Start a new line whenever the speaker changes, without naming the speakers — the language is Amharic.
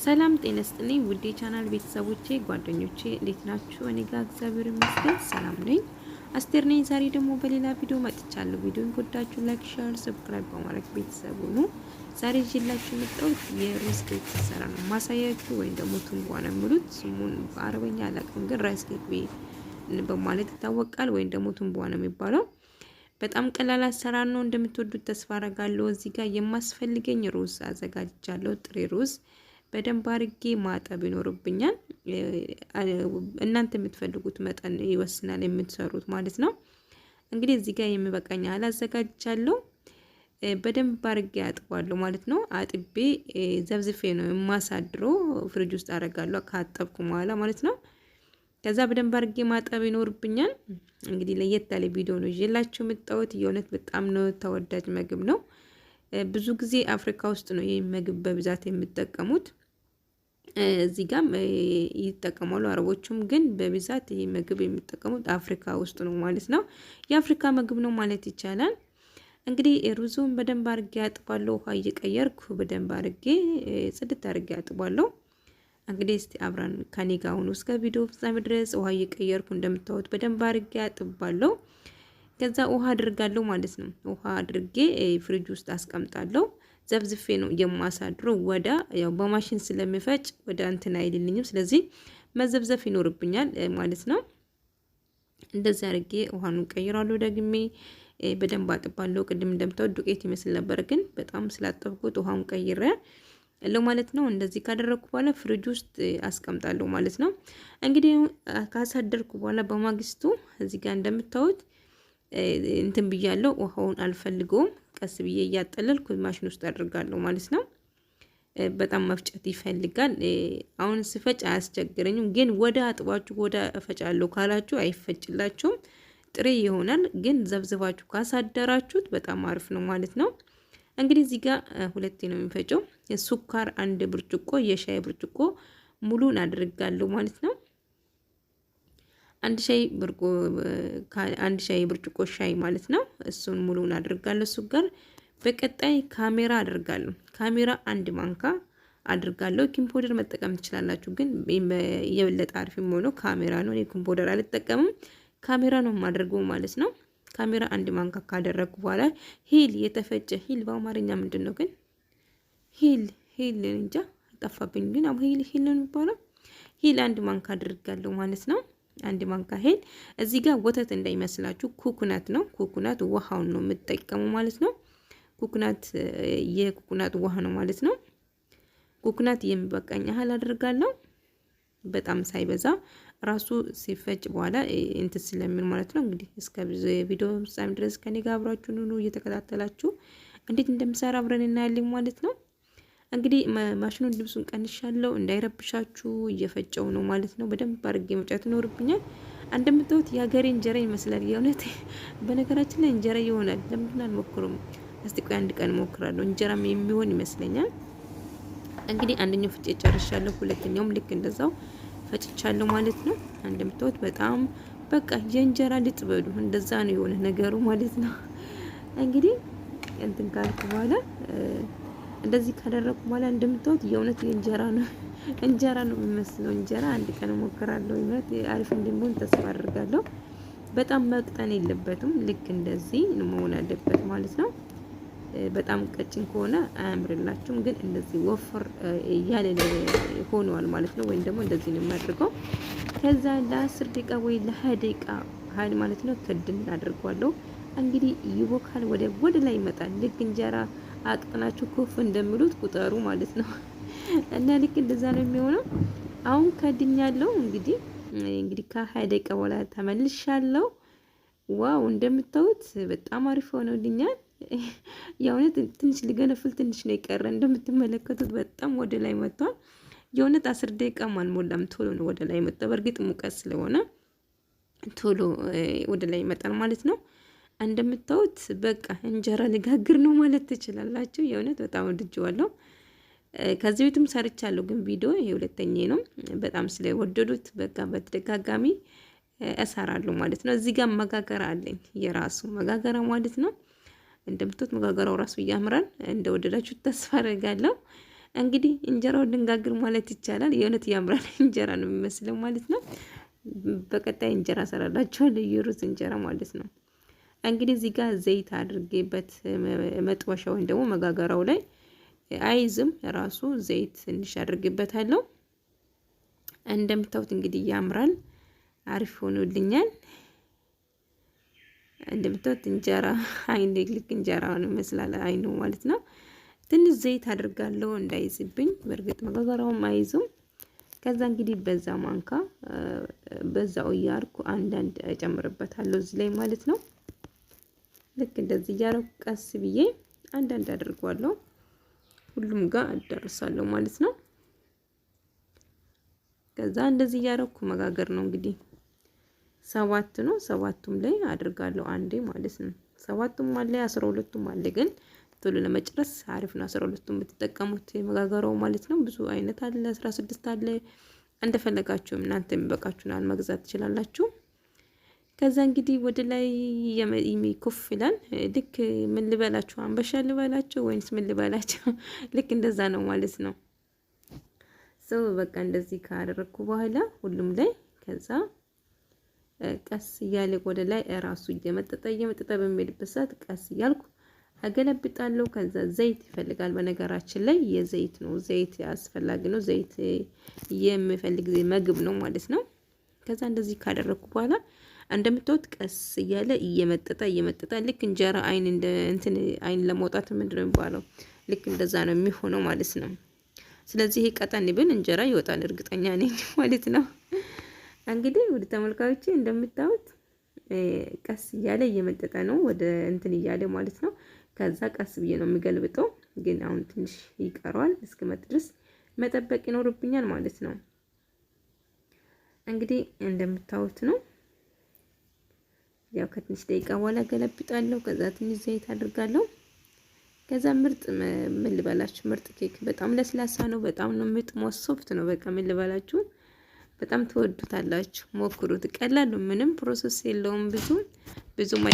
ሰላም ጤና ይስጥልኝ ውዴ ቻናል ቤተሰቦቼ ጓደኞቼ እንዴት ናችሁ? እኔ ጋር እግዚአብሔር ይመስገን ሰላም ነኝ። አስቴር ነኝ። ዛሬ ደግሞ በሌላ ቪዲዮ መጥቻለሁ። ቪዲዮን ከወዳችሁ ላይክ፣ ሼር፣ ሰብስክራይብ በማድረግ ቤተሰብ ሁኑ። ዛሬ ይዤላችሁ የመጣሁት የሩዝ ኬክ አሰራር ነው ማሳያችሁ፣ ወይም ደግሞ ቱንቧ ነው የሚሉት ስሙን በአረበኛ አላውቅም፣ ግን ራይስ ኬክ በማለት ይታወቃል፣ ወይም ደግሞ ቱንቧ ነው የሚባለው። በጣም ቀላል አሰራር ነው። እንደምትወዱት ተስፋ አረጋለሁ። እዚህ ጋር የማስፈልገኝ ሩዝ አዘጋጅቻለሁ። ጥሬ ሩዝ በደንብ አርጌ ማጠብ ይኖርብኛል። እናንተ የምትፈልጉት መጠን ይወስናል የምትሰሩት ማለት ነው። እንግዲህ እዚህ ጋር የሚበቃኝ ያህል አዘጋጅቻለሁ። በደንብ አርጌ አጥባለሁ ማለት ነው። አጥቤ ዘብዝፌ ነው የማሳድረው፣ ፍሪጅ ውስጥ አረጋለሁ ካጠብኩ በኋላ ማለት ነው። ከዛ በደንብ አርጌ ማጠብ ይኖርብኛል። እንግዲህ ለየት ያለ ቪዲዮ ነው ይዤላችሁ የመጣሁት። የእውነት በጣም ነው ተወዳጅ ምግብ ነው። ብዙ ጊዜ አፍሪካ ውስጥ ነው ይህ ምግብ በብዛት የሚጠቀሙት። እዚህ ጋም ይጠቀማሉ አረቦቹም፣ ግን በብዛት ይህ ምግብ የሚጠቀሙት አፍሪካ ውስጥ ነው ማለት ነው። የአፍሪካ ምግብ ነው ማለት ይቻላል። እንግዲህ ሩዙን በደንብ አርጌ አጥባለሁ። ውሃ እየቀየርኩ በደንብ አርጌ ጽድት አርጌ አጥባለሁ። እንግዲህ እስቲ አብራን ከኔ ጋር ሁኑ እስከ ቪዲዮ ፍጻሜ ድረስ። ውሃ እየቀየርኩ እንደምታዩት በደንብ አርጌ አጥባለሁ። ከዛ ውሃ አድርጋለሁ ማለት ነው። ውሃ አድርጌ ፍሪጅ ውስጥ አስቀምጣለሁ። ዘብዝፌ ነው የማሳድረው። ወዳ ያው በማሽን ስለሚፈጭ ወደ እንትን አይልልኝም። ስለዚህ መዘብዘፍ ይኖርብኛል ማለት ነው። እንደዚህ አድርጌ ውሃን ቀይራለሁ። ደግሜ በደንብ አጥባለሁ። ቅድም እንደምታዩት ዱቄት ይመስል ነበር፣ ግን በጣም ስላጠብኩት ውሃውን ቀይሬ ማለት ነው። እንደዚህ ካደረኩ በኋላ ፍሪጅ ውስጥ አስቀምጣለሁ ማለት ነው። እንግዲህ ካሳደርኩ በኋላ በማግስቱ እዚህ ጋር እንደምታዩት እንትን ብያለሁ። ውሃውን አልፈልገውም። ቀስ ብዬ እያጠለልኩ ማሽን ውስጥ አድርጋለሁ ማለት ነው። በጣም መፍጨት ይፈልጋል። አሁን ስፈጭ አያስቸግረኝም፣ ግን ወደ አጥባችሁ ወደ እፈጫለሁ ካላችሁ አይፈጭላችሁም፣ ጥሬ ይሆናል። ግን ዘብዝባችሁ ካሳደራችሁት በጣም አሪፍ ነው ማለት ነው። እንግዲህ እዚህ ጋር ሁለቴ ነው የሚፈጨው። ሱካር አንድ ብርጭቆ፣ የሻይ ብርጭቆ ሙሉን አድርጋለሁ ማለት ነው። አንድ ሻይ ብርጭቆ ሻይ ማለት ነው። እሱን ሙሉን አድርጋለሁ። እሱ ጋር በቀጣይ ካሜራ አድርጋለሁ። ካሜራ አንድ ማንካ አድርጋለሁ። ኪንግ ፓውደር መጠቀም ትችላላችሁ፣ ግን የበለጠ አሪፍ የሚሆነው ካሜራ ነው። እኔ ኪንግ ፓውደር አልጠቀምም፣ ካሜራ ነው የማደርገው ማለት ነው። ካሜራ አንድ ማንካ ካደረግኩ በኋላ ሂል፣ የተፈጨ ሂል በአማርኛ ምንድን ነው ግን? ሂል እንጃ ጠፋብኝ፣ ግን ሂል ነው የሚባለው። ሂል አንድ ማንካ አድርጋለሁ ማለት ነው። አንድ ማንካ ሄል። እዚህ ጋር ወተት እንዳይመስላችሁ ኩኩናት ነው። ኩኩናት ውሃውን ነው የምጠቀመው ማለት ነው። ኩኩናት የኩኩናት ውሃ ነው ማለት ነው። ኩኩናት የሚበቃኝ ያህል አድርጋለሁ። በጣም ሳይበዛ ራሱ ሲፈጭ በኋላ እንትን ስለሚል ማለት ነው። እንግዲህ እስከ ቪዲዮ ፍጻሜ ድረስ ከኔ ጋር አብራችሁ ኑኑ፣ እየተከታተላችሁ እንዴት እንደምሰራ አብረን እናያለን ማለት ነው። እንግዲህ ማሽኑን ልብሱን ቀንሻለሁ፣ እንዳይረብሻችሁ እየፈጨው ነው ማለት ነው። በደንብ አድርጌ መጫት ይኖርብኛል። እንደምታዩት የሀገሬ እንጀራ ይመስላል የእውነት። በነገራችን ላይ እንጀራ ይሆናል። ለምንድን አልሞክሩም? እስቲ ቆይ አንድ ቀን ሞክራለሁ። እንጀራም የሚሆን ይመስለኛል። እንግዲህ አንደኛው ፍጬ ጨርሻለሁ፣ ሁለተኛውም ልክ እንደዛው ፈጭቻለሁ ማለት ነው። እንደምታዩት በጣም በቃ የእንጀራ ልጥ በሉ እንደዛ ነው የሆነ ነገሩ ማለት ነው። እንግዲህ እንትን ካልኩ በኋላ እንደዚህ ካደረኩ በኋላ እንደምታዩት የእውነት እንጀራ ነው የሚመስለው። እንጀራ አንድ ቀን ሞክራለሁ። እውነት አሪፍ እንደሚሆን ተስፋ አድርጋለሁ። በጣም መቅጠን የለበትም፣ ልክ እንደዚህ መሆን አለበት ማለት ነው። በጣም ቀጭን ከሆነ አያምርላችሁም፣ ግን እንደዚህ ወፍር ያለ ሆኗል ማለት ነው። ወይም ደግሞ እንደዚህ ነው የማድርገው። ከዛ ለ10 ደቂቃ ወይ ለ20 ደቂቃ ሀይል ማለት ነው ክድን አድርጓለሁ። እንግዲህ ይቦካል፣ ወደ ላይ ይመጣል። ልክ እንጀራ አቅጥናችሁ ኩፍ እንደሚሉት ቁጠሩ ማለት ነው። እና ልክ እንደዛ ነው የሚሆነው። አሁን ከድኛለሁ። እንግዲህ ከ20 ደቂቃ በኋላ ተመልሻለሁ። ዋው እንደምታዩት በጣም አሪፍ ሆኖልኛል። የእውነት ትንሽ ሊገነፍል ትንሽ ነው የቀረ። እንደምትመለከቱት በጣም ወደ ላይ መጥቷል። የእውነት 10 ደቂቃም አልሞላም፣ ቶሎ ነው ወደ ላይ መጣ። በእርግጥ ሙቀት ስለሆነ ቶሎ ወደ ላይ ይመጣል ማለት ነው። እንደምታዩት በቃ እንጀራ ልጋግር ነው ማለት ትችላላችሁ። የእውነት በጣም ወድጄዋለሁ። ከዚህ ቤትም ሰርቻለሁ፣ ግን ቪዲዮ ይሄ ሁለተኛዬ ነው። በጣም ስለወደዱት በቃ በተደጋጋሚ እሰራለሁ ማለት ነው። እዚህ ጋር መጋገራ አለኝ፣ የራሱ መጋገራ ማለት ነው። እንደምታዩት መጋገራው ራሱ ያምራል። እንደወደዳችሁ ተስፋ አደርጋለሁ። እንግዲህ እንጀራው ልንጋግር ማለት ይቻላል። የእውነት ያምራል። እንጀራ ነው የሚመስለው ማለት ነው። በቀጣይ እንጀራ ሰራላችኋለሁ፣ የሩዝ እንጀራ ማለት ነው። እንግዲህ እዚህ ጋር ዘይት አድርጌበት መጥበሻ ወይም ደግሞ መጋገራው ላይ አይዝም ራሱ ዘይት ትንሽ አድርጌበታለሁ። እንደምታዩት እንግዲህ ያምራል፣ አሪፍ ሆኖልኛል። እንደምታዩት እንጀራ አይን ልክ እንጀራ ነው ይመስላል አይኑ ማለት ነው። ትንሽ ዘይት አድርጋለሁ እንዳይዝብኝ። በእርግጥ መጋገራውም አይዙም። ከዛ እንግዲህ በዛ ማንካ በዛው እያርኩ አንዳንድ እጨምርበታለሁ እዚህ ላይ ማለት ነው። ልክ እንደዚህ እያረኩ ቀስ ብዬ አንዳንድ አድርጓለሁ፣ ሁሉም ጋር አዳርሳለሁ ማለት ነው። ከዛ እንደዚህ እያረኩ መጋገር ነው እንግዲህ። 7 ነው፣ 7ቱም ላይ አድርጋለሁ አንዴ ማለት ነው። 7ቱም አለ 12ቱም አለ፣ ግን ቶሎ ለመጨረስ አሪፍ ነው 12ቱም ብትጠቀሙት መጋገራው ማለት ነው። ብዙ አይነት አለ፣ 16 አለ። እንደፈለጋችሁ እናንተ የሚበቃችሁን መግዛት ትችላላችሁ። ከዛ እንግዲህ ወደ ላይ የሚኮፍ ይላል። ልክ ምን ልበላችሁ፣ አንበሻ ልበላችሁ ወይንስ ምን ልበላችሁ? ልክ እንደዛ ነው ማለት ነው። ሰው በቃ እንደዚህ ካደረኩ በኋላ ሁሉም ላይ ከዛ ቀስ እያለ ወደ ላይ ራሱ እየመጠጠ በሚሄድበት ሰዓት ቀስ እያልኩ አገለብጣለሁ። ከዛ ዘይት ይፈልጋል። በነገራችን ላይ የዘይት ነው፣ ዘይት አስፈላጊ ነው። ዘይት የሚፈልግ ምግብ ነው ማለት ነው። ከዛ እንደዚህ ካደረኩ በኋላ እንደምታዩት ቀስ እያለ እየመጠጠ ልክ እንጀራ አይን እንደ እንትን አይን ለማውጣት ምንድነው የሚባለው? ልክ እንደዛ ነው የሚሆነው ማለት ነው። ስለዚህ ቀጠን ቢል እንጀራ ይወጣል እርግጠኛ ነኝ ማለት ነው። እንግዲህ ወደ ተመልካቾቼ እንደምታዩት ቀስ እያለ እየመጠጠ ነው ወደ እንትን እያለ ማለት ነው። ከዛ ቀስ ብዬ ነው የሚገልብጠው፣ ግን አሁን ትንሽ ይቀረዋል እስከመጥ ድረስ መጠበቅ ይኖርብኛል ማለት ነው። እንግዲህ እንደምታዩት ነው። ያው ከትንሽ ደቂቃ በኋላ ገለብጣለሁ። ከዛ ትንሽ ዘይት አድርጋለሁ። ከዛ ምርጥ ምን ልበላችሁ፣ ምርጥ ኬክ በጣም ለስላሳ ነው። በጣም ነው የምጥመው፣ ሶፍት ነው። በቃ ምን ልበላችሁ፣ በጣም ትወዱታላችሁ። ሞክሩት። ቀላል ነው፣ ምንም ፕሮሰስ የለውም። ብዙም